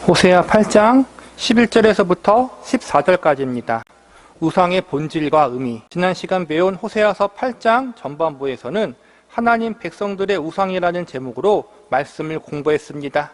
호세아 8장 11절에서부터 14절까지입니다. 우상의 본질과 의미. 지난 시간 배운 호세아서 8장 전반부에서는 하나님 백성들의 우상이라는 제목으로 말씀을 공부했습니다.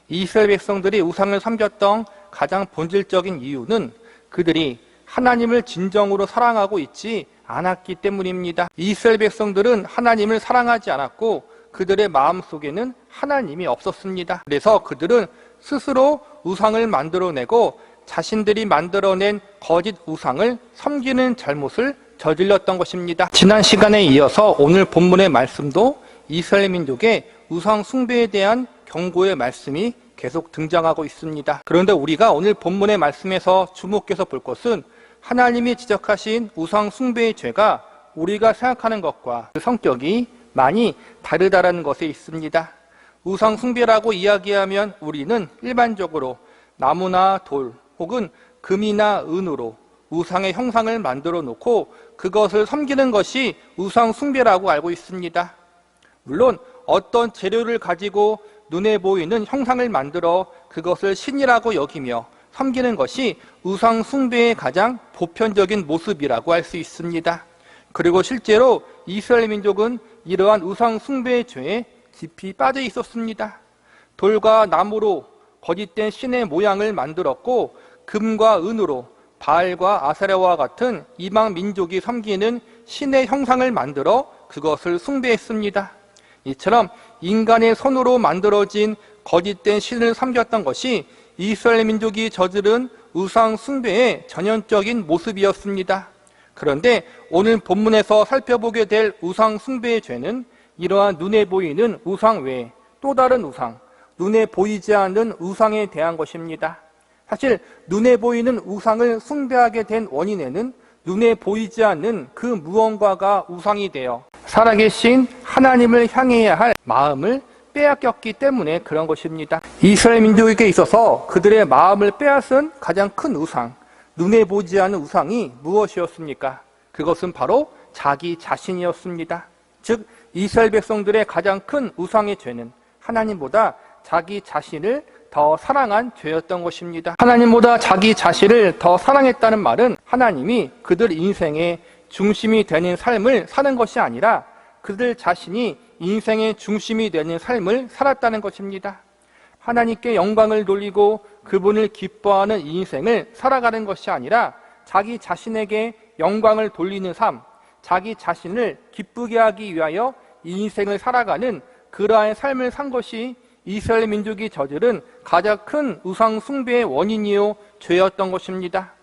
이스라엘 백성들이 우상을 섬겼던 가장 본질적인 이유는 그들이 하나님을 진정으로 사랑하고 있지 않았기 때문입니다. 이스라엘 백성들은 하나님을 사랑하지 않았고 그들의 마음속에는 하나님이 없었습니다. 그래서 그들은 스스로 우상을 만들어내고 자신들이 만들어낸 거짓 우상을 섬기는 잘못을 저질렀던 것입니다. 지난 시간에 이어서 오늘 본문의 말씀도 이스라엘 민족의 우상 숭배에 대한 경고의 말씀이 계속 등장하고 있습니다. 그런데 우리가 오늘 본문의 말씀에서 주목해서 볼 것은 하나님이 지적하신 우상 숭배의 죄가 우리가 생각하는 것과 그 성격이 많이 다르다는 것에 있습니다. 우상 숭배라고 이야기하면 우리는 일반적으로 나무나 돌 혹은 금이나 은으로 우상의 형상을 만들어 놓고 그것을 섬기는 것이 우상 숭배라고 알고 있습니다. 물론 어떤 재료를 가지고 눈에 보이는 형상을 만들어 그것을 신이라고 여기며 섬기는 것이 우상 숭배의 가장 보편적인 모습이라고 할 수 있습니다. 그리고 실제로 이스라엘 민족은 이러한 우상 숭배의 죄에 깊이 빠져 있었습니다. 돌과 나무로 거짓된 신의 모양을 만들었고 금과 은으로 바알과 아세라와 같은 이방 민족이 섬기는 신의 형상을 만들어 그것을 숭배했습니다. 이처럼 인간의 손으로 만들어진 거짓된 신을 섬겼던 것이 이스라엘 민족이 저지른 우상 숭배의 전형적인 모습이었습니다. 그런데 오늘 본문에서 살펴보게 될 우상 숭배의 죄는 이러한 눈에 보이는 우상 외에 또 다른 우상, 눈에 보이지 않는 우상에 대한 것입니다. 사실 눈에 보이는 우상을 숭배하게 된 원인에는 눈에 보이지 않는 그 무언가가 우상이 되어 살아계신 하나님을 향해야 할 마음을 빼앗겼기 때문에 그런 것입니다. 이스라엘 민족에게 있어서 그들의 마음을 빼앗은 가장 큰 우상, 눈에 보이지 않는 우상이 무엇이었습니까? 그것은 바로 자기 자신이었습니다. 즉 이스라엘 백성들의 가장 큰 우상의 죄는 하나님보다 자기 자신을 더 사랑한 죄였던 것입니다. 하나님보다 자기 자신을 더 사랑했다는 말은 하나님이 그들 인생의 중심이 되는 삶을 사는 것이 아니라 그들 자신이 인생의 중심이 되는 삶을 살았다는 것입니다. 하나님께 영광을 돌리고 그분을 기뻐하는 인생을 살아가는 것이 아니라 자기 자신에게 영광을 돌리는 삶, 자기 자신을 기쁘게 하기 위하여 인생을 살아가는 그러한 삶을 산 것이 이스라엘 민족이 저지른 가장 큰 우상 숭배의 원인이요 죄였던 것입니다.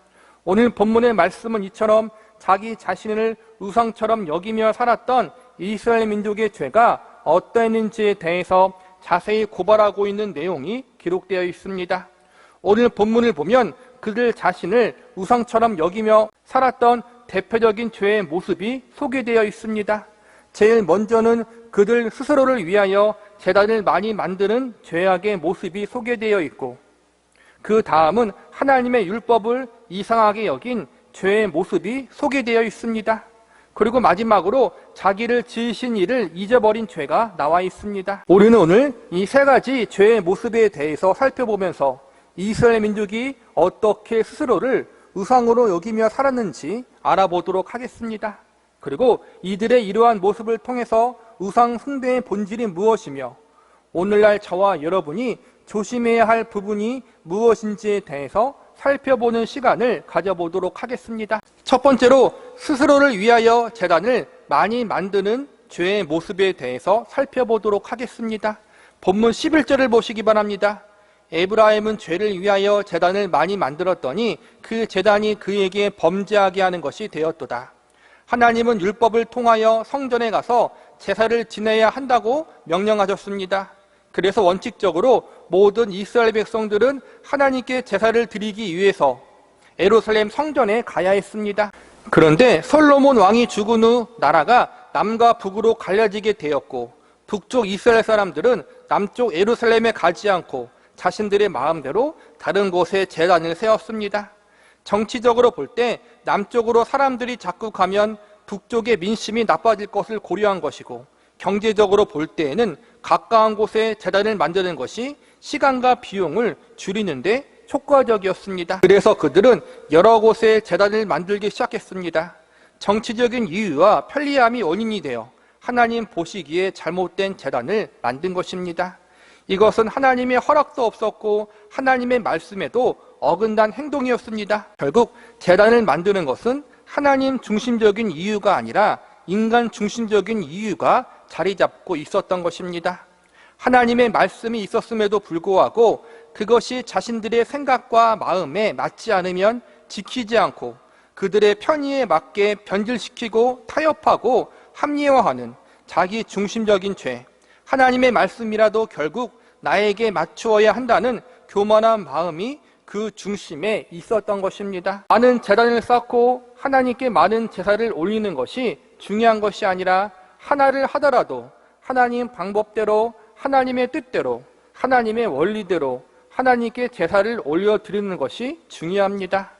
오늘 본문의 말씀은 이처럼 자기 자신을 우상처럼 여기며 살았던 이스라엘 민족의 죄가 어떠했는지에 대해서 자세히 고발하고 있는 내용이 기록되어 있습니다. 오늘 본문을 보면 그들 자신을 우상처럼 여기며 살았던 대표적인 죄의 모습이 소개되어 있습니다. 제일 먼저는 그들 스스로를 위하여 제단을 많이 만드는 죄악의 모습이 소개되어 있고 그 다음은 하나님의 율법을 이상하게 여긴 죄의 모습이 소개되어 있습니다. 그리고 마지막으로 자기를 지으신 이를 잊어버린 죄가 나와 있습니다. 우리는 오늘 이 세 가지 죄의 모습에 대해서 살펴보면서 이스라엘 민족이 어떻게 스스로를 우상으로 여기며 살았는지 알아보도록 하겠습니다. 그리고 이들의 이러한 모습을 통해서 우상 숭배의 본질이 무엇이며 오늘날 저와 여러분이 조심해야 할 부분이 무엇인지에 대해서 살펴보는 시간을 가져보도록 하겠습니다. 첫 번째로 스스로를 위하여 제단을 많이 만드는 죄의 모습에 대해서 살펴보도록 하겠습니다. 본문 11절을 보시기 바랍니다. 에브라임은 죄를 위하여 제단을 많이 만들었더니 그 제단이 그에게 범죄하게 하는 것이 되었도다. 하나님은 율법을 통하여 성전에 가서 제사를 지내야 한다고 명령하셨습니다. 그래서 원칙적으로 모든 이스라엘 백성들은 하나님께 제사를 드리기 위해서 예루살렘 성전에 가야 했습니다. 그런데 솔로몬 왕이 죽은 후 나라가 남과 북으로 갈라지게 되었고 북쪽 이스라엘 사람들은 남쪽 예루살렘에 가지 않고 자신들의 마음대로 다른 곳에 제단을 세웠습니다. 정치적으로 볼 때 남쪽으로 사람들이 자꾸 가면 북쪽의 민심이 나빠질 것을 고려한 것이고 경제적으로 볼 때에는 가까운 곳에 제단을 만드는 것이 시간과 비용을 줄이는데 효과적이었습니다. 그래서 그들은 여러 곳에 제단을 만들기 시작했습니다. 정치적인 이유와 편리함이 원인이 되어 하나님 보시기에 잘못된 제단을 만든 것입니다. 이것은 하나님의 허락도 없었고 하나님의 말씀에도 어긋난 행동이었습니다. 결국 제단을 만드는 것은 하나님 중심적인 이유가 아니라 인간 중심적인 이유가 자리 잡고 있었던 것입니다. 하나님의 말씀이 있었음에도 불구하고 그것이 자신들의 생각과 마음에 맞지 않으면 지키지 않고 그들의 편의에 맞게 변질시키고 타협하고 합리화하는 자기 중심적인 죄, 하나님의 말씀이라도 결국 나에게 맞추어야 한다는 교만한 마음이 그 중심에 있었던 것입니다. 많은 제단을 쌓고 하나님께 많은 제사를 올리는 것이 중요한 것이 아니라 하나를 하더라도 하나님 방법대로, 하나님의 뜻대로, 하나님의 원리대로 하나님께 제사를 올려드리는 것이 중요합니다.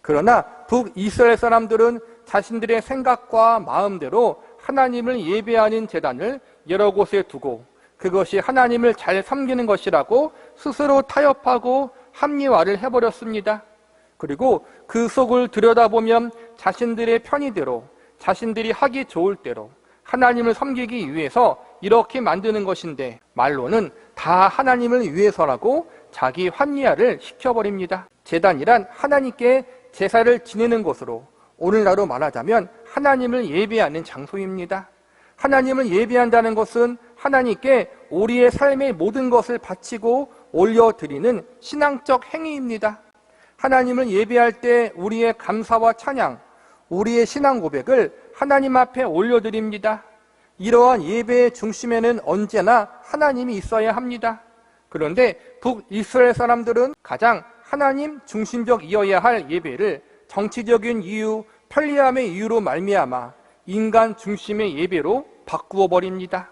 그러나 북이스라엘 사람들은 자신들의 생각과 마음대로 하나님을 예배하는 제단을 여러 곳에 두고 그것이 하나님을 잘 섬기는 것이라고 스스로 타협하고 합리화를 해버렸습니다. 그리고 그 속을 들여다보면 자신들의 편의대로, 자신들이 하기 좋을 대로 하나님을 섬기기 위해서 이렇게 만드는 것인데 말로는 다 하나님을 위해서라고 자기 합리화를 시켜버립니다. 제단이란 하나님께 제사를 지내는 곳으로 오늘날로 말하자면 하나님을 예배하는 장소입니다. 하나님을 예배한다는 것은 하나님께 우리의 삶의 모든 것을 바치고 올려드리는 신앙적 행위입니다. 하나님을 예배할 때 우리의 감사와 찬양, 우리의 신앙 고백을 하나님 앞에 올려드립니다. 이러한 예배의 중심에는 언제나 하나님이 있어야 합니다. 그런데 북이스라엘 사람들은 가장 하나님 중심적이어야 할 예배를 정치적인 이유, 편리함의 이유로 말미암아 인간 중심의 예배로 바꾸어 버립니다.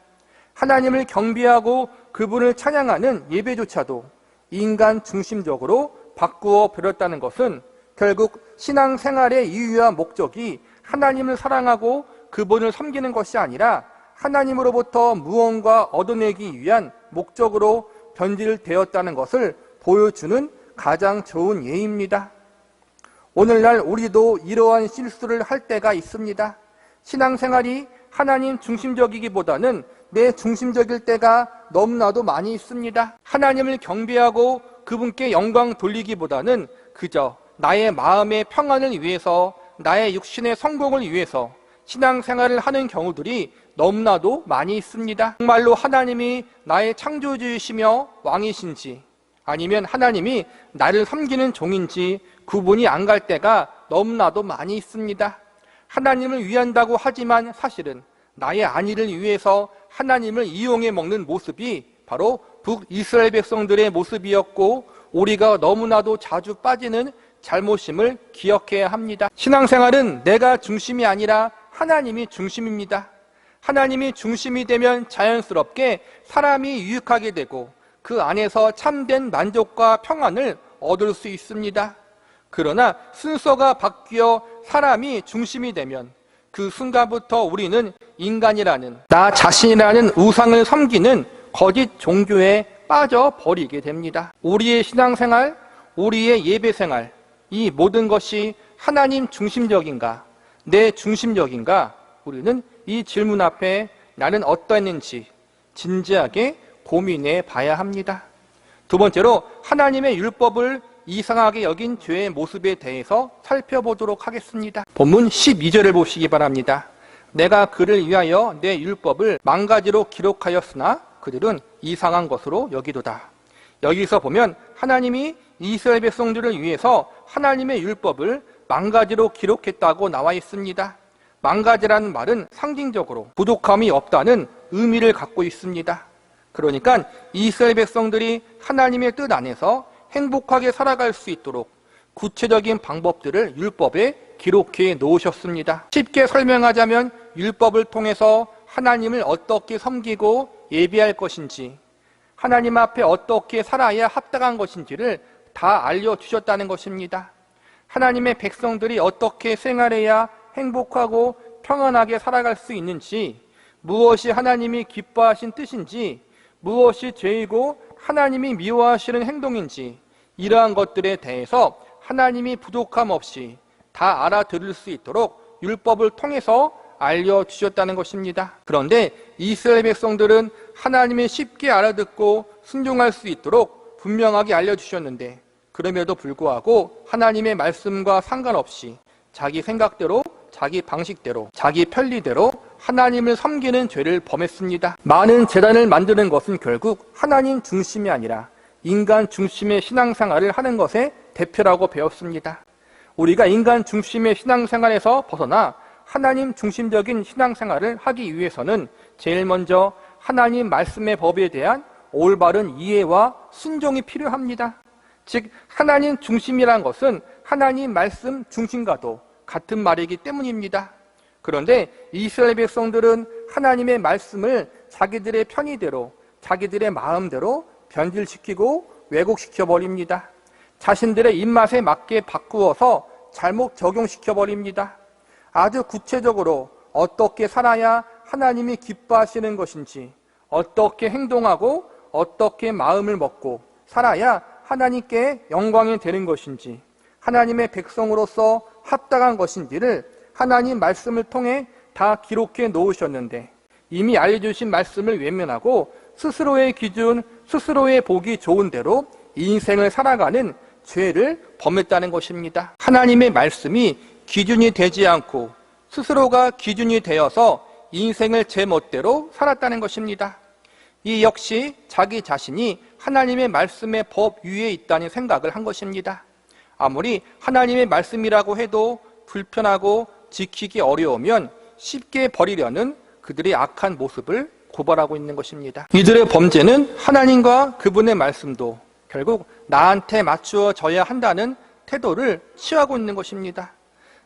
하나님을 경배하고 그분을 찬양하는 예배조차도 인간 중심적으로 바꾸어 버렸다는 것은 결국 신앙생활의 이유와 목적이 하나님을 사랑하고 그분을 섬기는 것이 아니라 하나님으로부터 무언가 얻어내기 위한 목적으로 변질되었다는 것을 보여주는 가장 좋은 예입니다. 오늘날 우리도 이러한 실수를 할 때가 있습니다. 신앙생활이 하나님 중심적이기보다는 내 중심적일 때가 너무나도 많이 있습니다. 하나님을 경배하고 그분께 영광 돌리기보다는 그저 나의 마음의 평안을 위해서, 나의 육신의 성공을 위해서 신앙생활을 하는 경우들이 너무나도 많이 있습니다. 정말로 하나님이 나의 창조주이시며 왕이신지 아니면 하나님이 나를 섬기는 종인지 구분이 안 갈 때가 너무나도 많이 있습니다. 하나님을 위한다고 하지만 사실은 나의 안위를 위해서 하나님을 이용해 먹는 모습이 바로 북이스라엘 백성들의 모습이었고 우리가 너무나도 자주 빠지는 잘못임을 기억해야 합니다. 신앙생활은 내가 중심이 아니라 하나님이 중심입니다. 하나님이 중심이 되면 자연스럽게 사람이 유익하게 되고 그 안에서 참된 만족과 평안을 얻을 수 있습니다. 그러나 순서가 바뀌어 사람이 중심이 되면 그 순간부터 우리는 인간이라는, 나 자신이라는 우상을 섬기는 거짓 종교에 빠져버리게 됩니다. 우리의 신앙생활, 우리의 예배생활, 이 모든 것이 하나님 중심적인가, 내 중심적인가, 우리는 이 질문 앞에 나는 어떠했는지 진지하게 고민해 봐야 합니다. 두 번째로 하나님의 율법을 이상하게 여긴 죄의 모습에 대해서 살펴보도록 하겠습니다. 본문 12절을 보시기 바랍니다. 내가 그를 위하여 내 율법을 망가지로 기록하였으나 그들은 이상한 것으로 여기도다. 여기서 보면 하나님이 이스라엘 백성들을 위해서 하나님의 율법을 망가지로 기록했다고 나와 있습니다. 망가지라는 말은 상징적으로 부족함이 없다는 의미를 갖고 있습니다. 그러니까 이스라엘 백성들이 하나님의 뜻 안에서 행복하게 살아갈 수 있도록 구체적인 방법들을 율법에 기록해 놓으셨습니다. 쉽게 설명하자면 율법을 통해서 하나님을 어떻게 섬기고 예배할 것인지, 하나님 앞에 어떻게 살아야 합당한 것인지를 다 알려주셨다는 것입니다. 하나님의 백성들이 어떻게 생활해야 행복하고 평안하게 살아갈 수 있는지, 무엇이 하나님이 기뻐하신 뜻인지, 무엇이 죄이고 하나님이 미워하시는 행동인지 이러한 것들에 대해서 하나님이 부족함 없이 다 알아들을 수 있도록 율법을 통해서 알려주셨다는 것입니다. 그런데 이스라엘 백성들은 하나님이 쉽게 알아듣고 순종할 수 있도록 분명하게 알려주셨는데 그럼에도 불구하고 하나님의 말씀과 상관없이 자기 생각대로, 자기 방식대로, 자기 편리대로 하나님을 섬기는 죄를 범했습니다. 많은 제단을 만드는 것은 결국 하나님 중심이 아니라 인간 중심의 신앙생활을 하는 것의 대표라고 배웠습니다. 우리가 인간 중심의 신앙생활에서 벗어나 하나님 중심적인 신앙생활을 하기 위해서는 제일 먼저 하나님 말씀의 법에 대한 올바른 이해와 순종이 필요합니다. 즉 하나님 중심이란 것은 하나님 말씀 중심과도 같은 말이기 때문입니다. 그런데 이스라엘 백성들은 하나님의 말씀을 자기들의 편의대로, 자기들의 마음대로 변질시키고 왜곡시켜 버립니다. 자신들의 입맛에 맞게 바꾸어서 잘못 적용시켜 버립니다. 아주 구체적으로 어떻게 살아야 하나님이 기뻐하시는 것인지, 어떻게 행동하고 어떻게 마음을 먹고 살아야 하나님께 영광이 되는 것인지, 하나님의 백성으로서 합당한 것인지를 하나님 말씀을 통해 다 기록해 놓으셨는데 이미 알려주신 말씀을 외면하고 스스로의 기준, 스스로의 보기 좋은 대로 인생을 살아가는 죄를 범했다는 것입니다. 하나님의 말씀이 기준이 되지 않고 스스로가 기준이 되어서 인생을 제 멋대로 살았다는 것입니다. 이 역시 자기 자신이 하나님의 말씀의 법 위에 있다는 생각을 한 것입니다. 아무리 하나님의 말씀이라고 해도 불편하고 지키기 어려우면 쉽게 버리려는 그들의 악한 모습을 고발하고 있는 것입니다. 이들의 범죄는 하나님과 그분의 말씀도 결국 나한테 맞추어져야 한다는 태도를 취하고 있는 것입니다.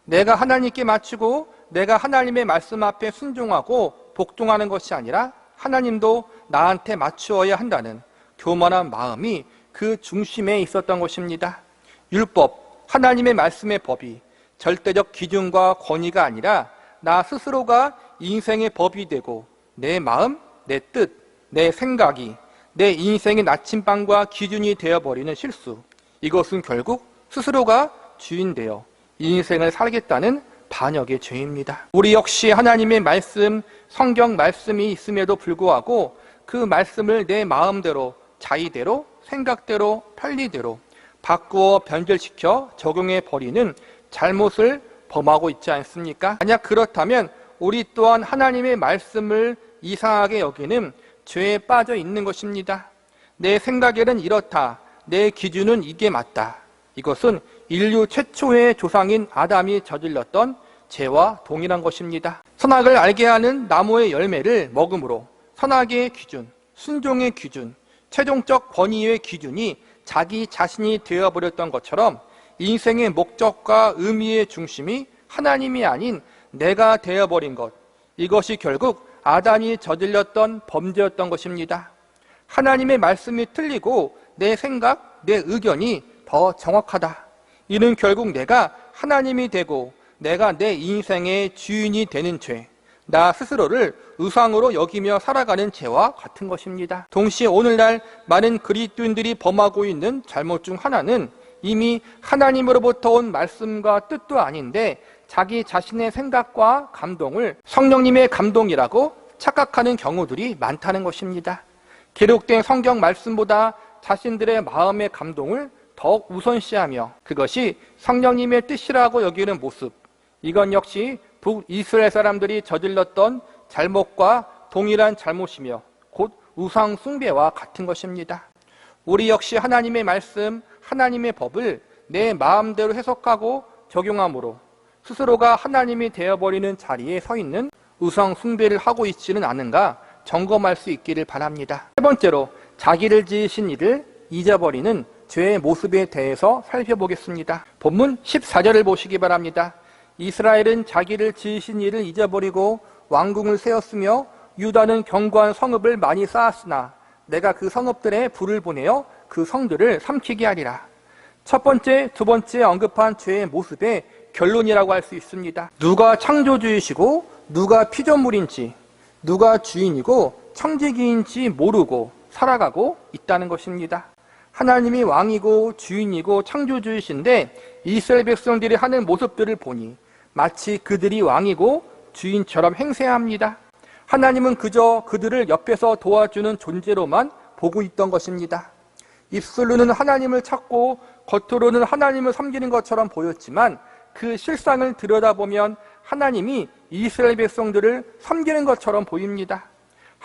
내가 하나님께 맞추고 내가 하나님의 말씀 앞에 순종하고 복종하는 것이 아니라 하나님도 나한테 맞추어야 한다는 교만한 마음이 그 중심에 있었던 것입니다. 율법, 하나님의 말씀의 법이 절대적 기준과 권위가 아니라 나 스스로가 인생의 법이 되고 내 마음, 내 뜻, 내 생각이 내 인생의 나침반과 기준이 되어버리는 실수, 이것은 결국 스스로가 주인 되어 인생을 살겠다는 반역의 죄입니다. 우리 역시 하나님의 말씀, 성경 말씀이 있음에도 불구하고 그 말씀을 내 마음대로, 자의대로, 생각대로, 편리대로 바꾸어 변절시켜 적용해 버리는 잘못을 범하고 있지 않습니까? 만약 그렇다면 우리 또한 하나님의 말씀을 이상하게 여기는 죄에 빠져 있는 것입니다. 내 생각에는 이렇다. 내 기준은 이게 맞다. 이것은 인류 최초의 조상인 아담이 저질렀던 죄와 동일한 것입니다. 선악을 알게 하는 나무의 열매를 먹음으로 선악의 기준, 순종의 기준, 최종적 권위의 기준이 자기 자신이 되어버렸던 것처럼 인생의 목적과 의미의 중심이 하나님이 아닌 내가 되어버린 것, 이것이 결국 아담이 저질렀던 범죄였던 것입니다. 하나님의 말씀이 틀리고 내 생각, 내 의견이 더 정확하다. 이는 결국 내가 하나님이 되고 내가 내 인생의 주인이 되는 죄, 나 스스로를 우상으로 여기며 살아가는 죄와 같은 것입니다. 동시에 오늘날 많은 그리스도인들이 범하고 있는 잘못 중 하나는 이미 하나님으로부터 온 말씀과 뜻도 아닌데 자기 자신의 생각과 감동을 성령님의 감동이라고 착각하는 경우들이 많다는 것입니다. 기록된 성경 말씀보다 자신들의 마음의 감동을 더욱 우선시하며 그것이 성령님의 뜻이라고 여기는 모습, 이건 역시 북이스라엘 사람들이 저질렀던 잘못과 동일한 잘못이며 곧 우상 숭배와 같은 것입니다. 우리 역시 하나님의 말씀, 하나님의 법을 내 마음대로 해석하고 적용함으로 스스로가 하나님이 되어버리는 자리에 서 있는 우상 숭배를 하고 있지는 않은가 점검할 수 있기를 바랍니다. 세 번째로 자기를 지으신 이를 잊어버리는 죄의 모습에 대해서 살펴보겠습니다. 본문 14절을 보시기 바랍니다. 이스라엘은 자기를 지으신 이를 잊어버리고 왕궁을 세웠으며 유다는 견고한 성읍을 많이 쌓았으나 내가 그 성읍들에 불을 보내어 그 성들을 삼키게 하리라. 첫 번째, 두 번째 언급한 죄의 모습의 결론이라고 할 수 있습니다. 누가 창조주이시고 누가 피조물인지, 누가 주인이고 청지기인지 모르고 살아가고 있다는 것입니다. 하나님이 왕이고 주인이고 창조주이신데 이스라엘 백성들이 하는 모습들을 보니 마치 그들이 왕이고 주인처럼 행세합니다. 하나님은 그저 그들을 옆에서 도와주는 존재로만 보고 있던 것입니다. 입술로는 하나님을 찾고 겉으로는 하나님을 섬기는 것처럼 보였지만 그 실상을 들여다보면 하나님이 이스라엘 백성들을 섬기는 것처럼 보입니다.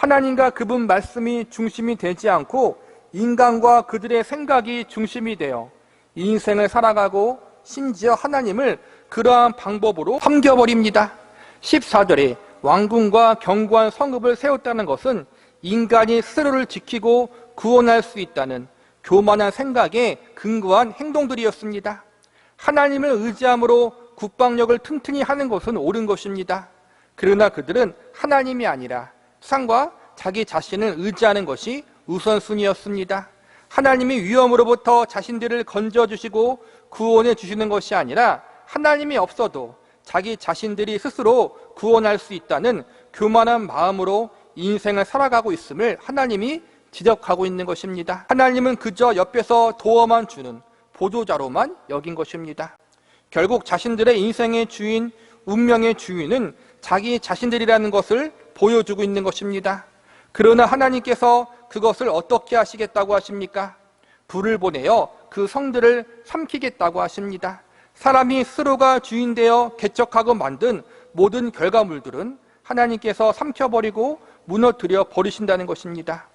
하나님과 그분 말씀이 중심이 되지 않고 인간과 그들의 생각이 중심이 되어 인생을 살아가고 심지어 하나님을 그러한 방법으로 섬겨버립니다. 14절에 왕궁과 견고한 성읍을 세웠다는 것은 인간이 스스로를 지키고 구원할 수 있다는 교만한 생각에 근거한 행동들이었습니다. 하나님을 의지함으로 국방력을 튼튼히 하는 것은 옳은 것입니다. 그러나 그들은 하나님이 아니라 세상과 자기 자신을 의지하는 것이 우선순위였습니다. 하나님이 위험으로부터 자신들을 건져주시고 구원해 주시는 것이 아니라 하나님이 없어도 자기 자신들이 스스로 구원할 수 있다는 교만한 마음으로 인생을 살아가고 있음을 하나님이 지적하고 있는 것입니다. 하나님은 그저 옆에서 도와만 주는 보조자로만 여긴 것입니다. 결국 자신들의 인생의 주인, 운명의 주인은 자기 자신들이라는 것을 보여주고 있는 것입니다. 그러나 하나님께서 그것을 어떻게 하시겠다고 하십니까? 불을 보내어 그 성들을 삼키겠다고 하십니다. 사람이 스스로가 주인되어 개척하고 만든 모든 결과물들은 하나님께서 삼켜버리고 무너뜨려 버리신다는 것입니다.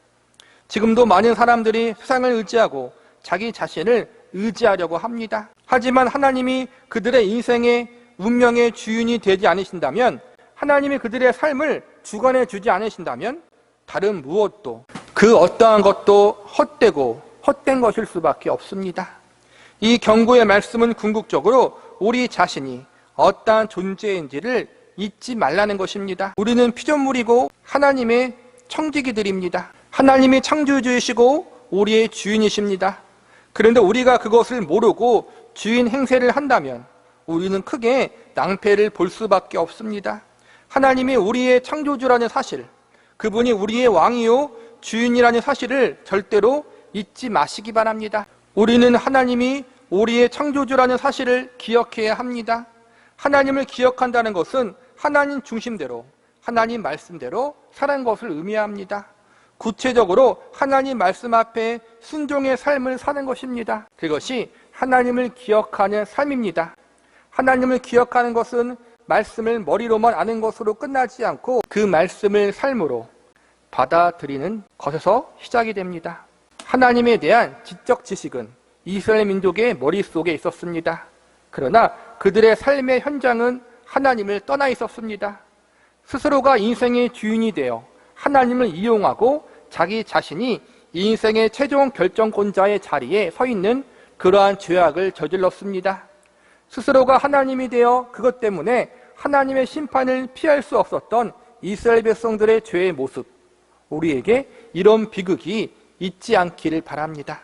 지금도 많은 사람들이 세상을 의지하고 자기 자신을 의지하려고 합니다. 하지만 하나님이 그들의 인생의 운명의 주인이 되지 않으신다면, 하나님이 그들의 삶을 주관해 주지 않으신다면 다른 무엇도 그 어떠한 것도 헛되고 헛된 것일 수밖에 없습니다. 이 경고의 말씀은 궁극적으로 우리 자신이 어떠한 존재인지를 잊지 말라는 것입니다. 우리는 피조물이고 하나님의 청지기들입니다. 하나님이 창조주이시고 우리의 주인이십니다. 그런데 우리가 그것을 모르고 주인 행세를 한다면 우리는 크게 낭패를 볼 수밖에 없습니다. 하나님이 우리의 창조주라는 사실, 그분이 우리의 왕이요 주인이라는 사실을 절대로 잊지 마시기 바랍니다. 우리는 하나님이 우리의 창조주라는 사실을 기억해야 합니다. 하나님을 기억한다는 것은 하나님 중심대로, 하나님 말씀대로 사는 것을 의미합니다. 구체적으로 하나님 말씀 앞에 순종의 삶을 사는 것입니다. 그것이 하나님을 기억하는 삶입니다. 하나님을 기억하는 것은 말씀을 머리로만 아는 것으로 끝나지 않고 그 말씀을 삶으로 받아들이는 것에서 시작이 됩니다. 하나님에 대한 지적 지식은 이스라엘 민족의 머릿속에 있었습니다. 그러나 그들의 삶의 현장은 하나님을 떠나 있었습니다. 스스로가 인생의 주인이 되어 하나님을 이용하고 자기 자신이 인생의 최종 결정권자의 자리에 서 있는 그러한 죄악을 저질렀습니다. 스스로가 하나님이 되어 그것 때문에 하나님의 심판을 피할 수 없었던 이스라엘 백성들의 죄의 모습, 우리에게 이런 비극이 있지 않기를 바랍니다.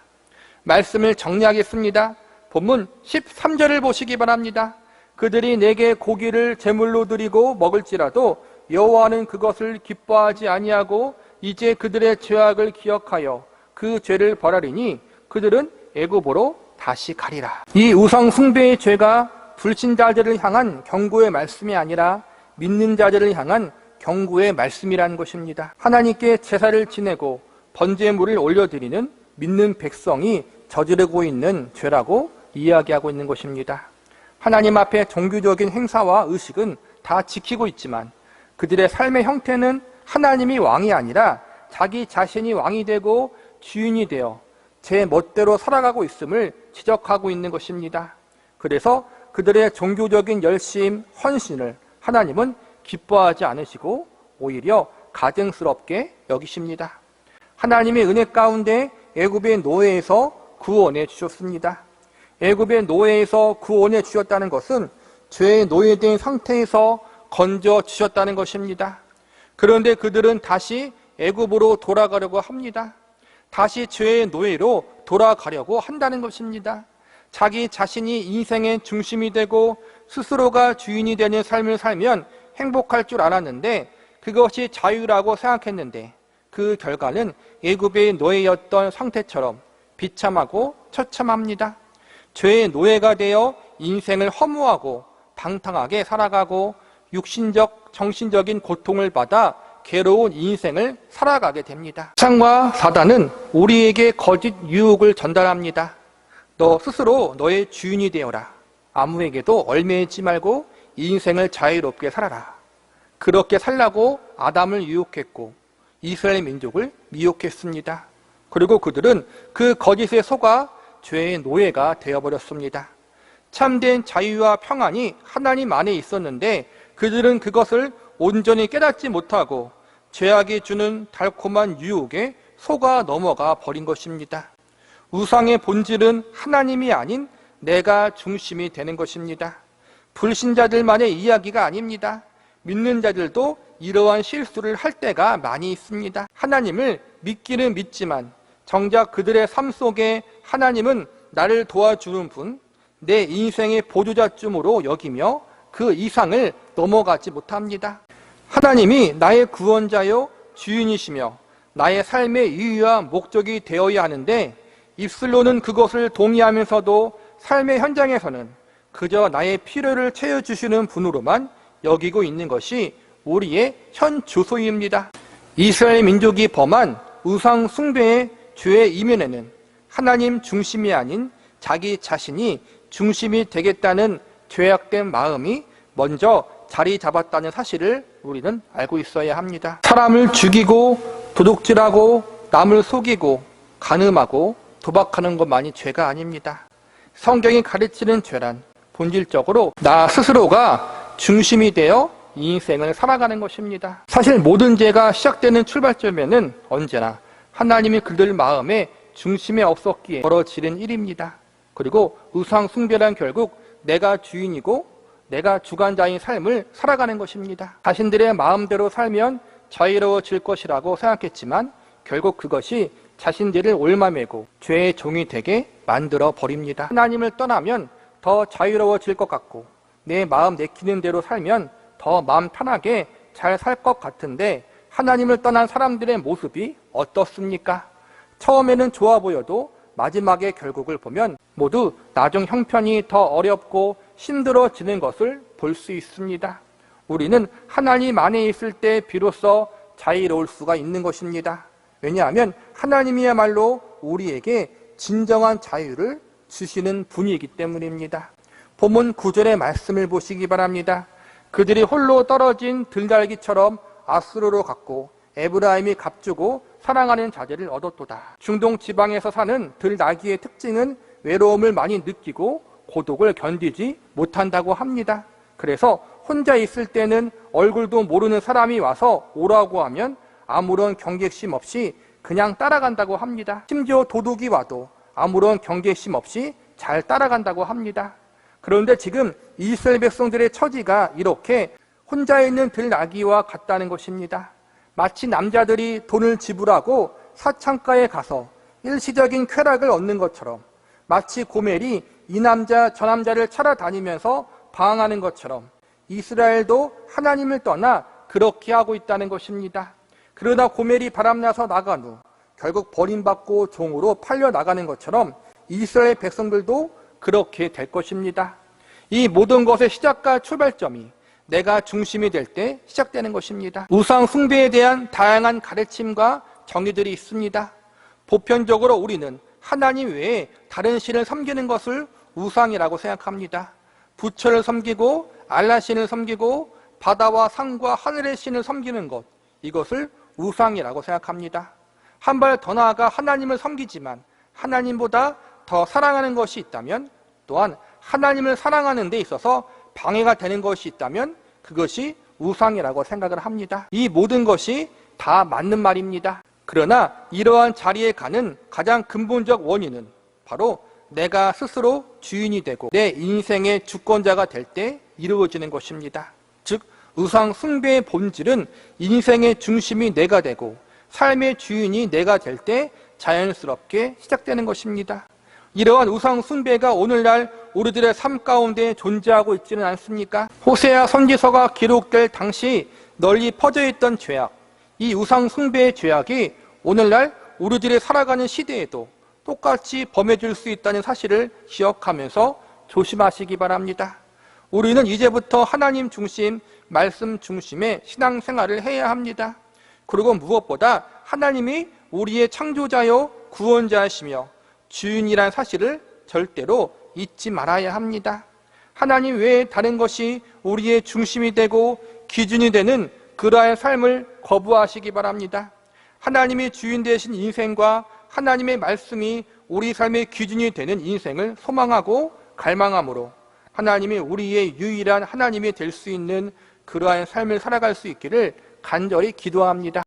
말씀을 정리하겠습니다. 본문 13절을 보시기 바랍니다. 그들이 내게 고기를 제물로 드리고 먹을지라도 여호와는 그것을 기뻐하지 아니하고 이제 그들의 죄악을 기억하여 그 죄를 벌하리니 그들은 애굽으로 다시 가리라. 이 우상 숭배의 죄가 불신자들을 향한 경고의 말씀이 아니라 믿는 자들을 향한 경고의 말씀이라는 것입니다. 하나님께 제사를 지내고 번제물을 올려드리는 믿는 백성이 저지르고 있는 죄라고 이야기하고 있는 것입니다. 하나님 앞에 종교적인 행사와 의식은 다 지키고 있지만 그들의 삶의 형태는 하나님이 왕이 아니라 자기 자신이 왕이 되고 주인이 되어 제 멋대로 살아가고 있음을 지적하고 있는 것입니다. 그래서 그들의 종교적인 열심, 헌신을 하나님은 기뻐하지 않으시고 오히려 가증스럽게 여기십니다. 하나님의 은혜 가운데 애굽의 노예에서 구원해 주셨습니다. 애굽의 노예에서 구원해 주셨다는 것은 죄의 노예된 상태에서 건져 주셨다는 것입니다. 그런데 그들은 다시 애굽으로 돌아가려고 합니다. 다시 죄의 노예로 돌아가려고 한다는 것입니다. 자기 자신이 인생의 중심이 되고 스스로가 주인이 되는 삶을 살면 행복할 줄 알았는데, 그것이 자유라고 생각했는데 그 결과는 애굽의 노예였던 상태처럼 비참하고 처참합니다. 죄의 노예가 되어 인생을 허무하고 방탕하게 살아가고 육신적, 정신적인 고통을 받아 괴로운 인생을 살아가게 됩니다. 사탄과 사단은 우리에게 거짓 유혹을 전달합니다. 너 스스로 너의 주인이 되어라. 아무에게도 얽매이지 말고 인생을 자유롭게 살아라. 그렇게 살라고 아담을 유혹했고 이스라엘 민족을 미혹했습니다. 그리고 그들은 그 거짓에 속아 죄의 노예가 되어버렸습니다. 참된 자유와 평안이 하나님 안에 있었는데 그들은 그것을 온전히 깨닫지 못하고 죄악이 주는 달콤한 유혹에 속아 넘어가 버린 것입니다. 우상의 본질은 하나님이 아닌 내가 중심이 되는 것입니다. 불신자들만의 이야기가 아닙니다. 믿는 자들도 이러한 실수를 할 때가 많이 있습니다. 하나님을 믿기는 믿지만 정작 그들의 삶 속에 하나님은 나를 도와주는 분, 내 인생의 보조자쯤으로 여기며 그 이상을 넘어가지 못합니다. 하나님이 나의 구원자요 주인이시며 나의 삶의 이유와 목적이 되어야 하는데 입술로는 그것을 동의하면서도 삶의 현장에서는 그저 나의 필요를 채워주시는 분으로만 여기고 있는 것이 우리의 현 주소입니다. 이스라엘 민족이 범한 우상 숭배의 죄의 이면에는 하나님 중심이 아닌 자기 자신이 중심이 되겠다는 죄악된 마음이 먼저 자리 잡았다는 사실을 우리는 알고 있어야 합니다. 사람을 죽이고 도둑질하고 남을 속이고 간음하고 도박하는 것만이 죄가 아닙니다. 성경이 가르치는 죄란 본질적으로 나 스스로가 중심이 되어 인생을 살아가는 것입니다. 사실 모든 죄가 시작되는 출발점에는 언제나 하나님이 그들 마음에 중심에 없었기에 벌어지는 일입니다. 그리고 우상 숭배란 결국 내가 주인이고 내가 주관자인 삶을 살아가는 것입니다. 자신들의 마음대로 살면 자유로워질 것이라고 생각했지만 결국 그것이 자신들을 올마매고 죄의 종이 되게 만들어 버립니다. 하나님을 떠나면 더 자유로워질 것 같고 내 마음 내키는 대로 살면 더 마음 편하게 잘 살 것 같은데 하나님을 떠난 사람들의 모습이 어떻습니까? 처음에는 좋아 보여도 마지막의 결국을 보면 모두 나중 형편이 더 어렵고 힘들어지는 것을 볼 수 있습니다. 우리는 하나님 안에 있을 때 비로소 자유로울 수가 있는 것입니다. 왜냐하면 하나님이야말로 우리에게 진정한 자유를 주시는 분이기 때문입니다. 본문 9절의 말씀을 보시기 바랍니다. 그들이 홀로 떨어진 들날기처럼 아수르로 갔고 에브라임이 값주고 사랑하는 자제를 얻었도다. 중동 지방에서 사는 들나귀의 특징은 외로움을 많이 느끼고 고독을 견디지 못한다고 합니다. 그래서 혼자 있을 때는 얼굴도 모르는 사람이 와서 오라고 하면 아무런 경계심 없이 그냥 따라간다고 합니다. 심지어 도둑이 와도 아무런 경계심 없이 잘 따라간다고 합니다. 그런데 지금 이스라엘 백성들의 처지가 이렇게 혼자 있는 들나귀와 같다는 것입니다. 마치 남자들이 돈을 지불하고 사창가에 가서 일시적인 쾌락을 얻는 것처럼, 마치 고멜이 이 남자 저 남자를 찾아다니면서 방황하는 것처럼 이스라엘도 하나님을 떠나 그렇게 하고 있다는 것입니다. 그러다 고멜이 바람나서 나간 후 결국 버림받고 종으로 팔려 나가는 것처럼 이스라엘 백성들도 그렇게 될 것입니다. 이 모든 것의 시작과 출발점이 내가 중심이 될 때 시작되는 것입니다. 우상 숭배에 대한 다양한 가르침과 정의들이 있습니다. 보편적으로 우리는 하나님 외에 다른 신을 섬기는 것을 우상이라고 생각합니다. 부처를 섬기고 알라신을 섬기고 바다와 산과 하늘의 신을 섬기는 것, 이것을 우상이라고 생각합니다. 한 발 더 나아가 하나님을 섬기지만 하나님보다 더 사랑하는 것이 있다면, 또한 하나님을 사랑하는 데 있어서 방해가 되는 것이 있다면 그것이 우상이라고 생각을 합니다. 이 모든 것이 다 맞는 말입니다. 그러나 이러한 자리에 가는 가장 근본적 원인은 바로 내가 스스로 주인이 되고 내 인생의 주권자가 될 때 이루어지는 것입니다. 즉 우상 숭배의 본질은 인생의 중심이 내가 되고 삶의 주인이 내가 될 때 자연스럽게 시작되는 것입니다. 이러한 우상 숭배가 오늘날 우리들의 삶 가운데 존재하고 있지는 않습니까? 호세아 선지서가 기록될 당시 널리 퍼져 있던 죄악, 이 우상 숭배의 죄악이 오늘날 우리들의 살아가는 시대에도 똑같이 범해질 수 있다는 사실을 기억하면서 조심하시기 바랍니다. 우리는 이제부터 하나님 중심, 말씀 중심의 신앙생활을 해야 합니다. 그리고 무엇보다 하나님이 우리의 창조자요 구원자이시며 주인이란 사실을 절대로 잊지 말아야 합니다. 하나님 외에 다른 것이 우리의 중심이 되고 기준이 되는 그러한 삶을 거부하시기 바랍니다. 하나님이 주인 되신 인생과 하나님의 말씀이 우리 삶의 기준이 되는 인생을 소망하고 갈망함으로 하나님이 우리의 유일한 하나님이 될 수 있는 그러한 삶을 살아갈 수 있기를 간절히 기도합니다.